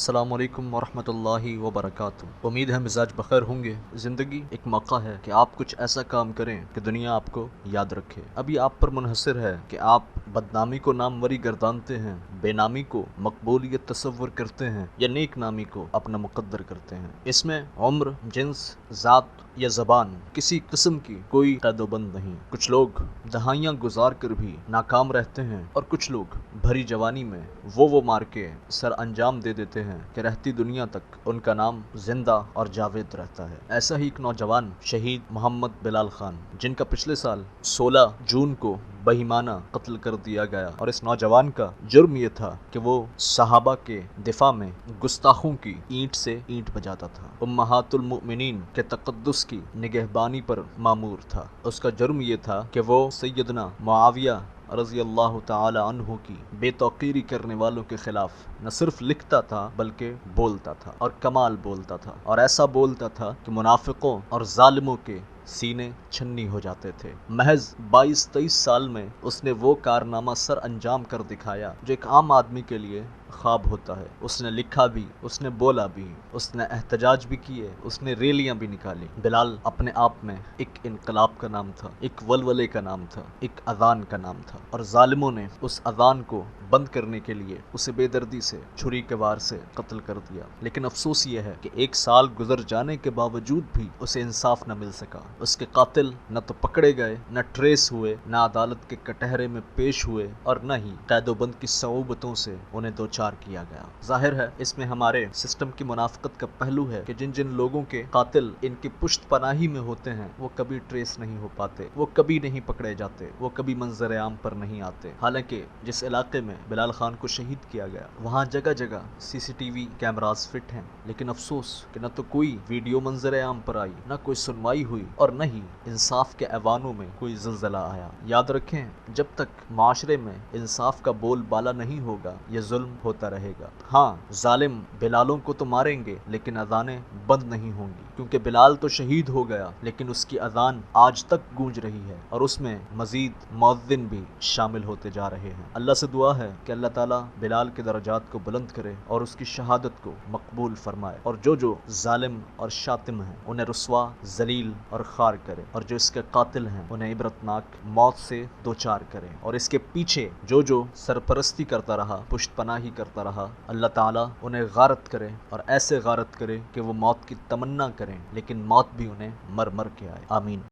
السلام علیکم ورحمۃ اللہ وبرکاتہ۔ امید ہے مزاج بخیر ہوں گے۔ زندگی ایک موقع ہے کہ آپ کچھ ایسا کام کریں کہ دنیا آپ کو یاد رکھے۔ ابھی آپ پر منحصر ہے کہ آپ بدنامی کو ناموری گردانتے ہیں، بے نامی کو مقبولیت تصور کرتے ہیں، یا نیک نامی کو اپنا مقدر کرتے ہیں۔ اس میں عمر، جنس، ذات یا زبان کسی قسم کی کوئی قید و بند نہیں۔ کچھ لوگ دہائیاں گزار کر بھی ناکام رہتے ہیں، اور کچھ لوگ بھری جوانی میں وہ مار کے سر انجام دے دیتے ہیں کہ رہتی دنیا تک ان کا نام زندہ اور جاوید رہتا ہے۔ ایسا ہی ایک نوجوان شہید محمد بلال خان، جن کا پچھلے سال 16 جون کو بہیمانہ قتل کر دیا گیا، اور اس نوجوان کا جرم یہ تھا کہ وہ صحابہ کے دفاع میں گستاخوں کی اینٹ سے اینٹ بجاتا تھا، امہات المؤمنین کے تقدس کی نگہبانی پر مامور تھا۔ اس کا جرم یہ تھا کہ وہ سیدنا معاویہ رضی اللہ تعالی عنہ کی بے توقیری کرنے والوں کے خلاف نہ صرف لکھتا تھا بلکہ بولتا تھا، اور کمال بولتا تھا، اور ایسا بولتا تھا کہ منافقوں اور ظالموں کے سینے چھنی ہو جاتے تھے۔ محض 22-23 سال میں اس نے وہ کارنامہ سر انجام کر دکھایا جو ایک عام آدمی کے لیے خواب ہوتا ہے۔ اس نے لکھا بھی، اس نے بولا بھی، اس نے احتجاج بھی کیے، اس نے ریلیاں بھی نکالی۔ بلال اپنے آپ میں ایک انقلاب کا نام تھا، ایک ولولے کا نام تھا، ایک اذان کا نام تھا، اور ظالموں نے اس اذان کو بند کرنے کے لیے اسے بے دردی سے چھری کے وار سے قتل کر دیا۔ لیکن افسوس یہ ہے کہ 1 سال گزر جانے کے باوجود بھی اسے انصاف نہ مل سکا۔ اس کے قاتل نہ تو پکڑے گئے، نہ ٹریس ہوئے، نہ عدالت کے کٹہرے میں پیش ہوئے، اور نہ ہی قید و بند کی صعوبتوں سے انہیں دوچار کیا گیا۔ ظاہر ہے اس میں ہمارے سسٹم کی منافقت کا پہلو ہے کہ جن لوگوں کے قاتل ان کی پشت پناہی میں ہوتے ہیں وہ کبھی ٹریس نہیں ہو پاتے، وہ کبھی نہیں پکڑے جاتے، وہ کبھی منظر عام پر نہیں آتے۔ حالانکہ جس علاقے میں بلال خان کو شہید کیا گیا وہاں جگہ جگہ CCTV کیمراز فٹ ہیں، لیکن افسوس کہ نہ تو کوئی ویڈیو منظر عام پر آئی، نہ کوئی سنوائی ہوئی، اور نہ ہی انصاف کے ایوانوں میں کوئی زلزلہ آیا۔ یاد رکھیں، جب تک معاشرے میں انصاف کا بول بالا نہیں ہوگا یہ ظلم ہوتا رہے گا۔ ہاں، ظالم بلالوں کو تو ماریں گے لیکن اذانیں بند نہیں ہوں گی، کیونکہ بلال تو شہید ہو گیا لیکن اس کی اذان آج تک گونج رہی ہے، اور اس میں مزید مؤذن بھی شامل ہوتے جا رہے ہیں۔ اللہ سے دعا ہے کہ اللہ تعالیٰ بلال کے درجات کو بلند کرے اور اس کی شہادت کو مقبول فرمائے، اور جو ظالم اور شاتم ہیں انہیں رسوا، ذلیل اور خوار کرے، اور جو اس کے قاتل ہیں انہیں عبرتناک موت سے دوچار کرے، اور اس کے پیچھے جو سرپرستی کرتا رہا، پشت پناہی کرتا رہا، اللہ تعالیٰ انہیں غارت کرے، اور ایسے غارت کرے کہ وہ موت کی تمنا کریں لیکن موت بھی انہیں مر مر کے آئے۔ آمین۔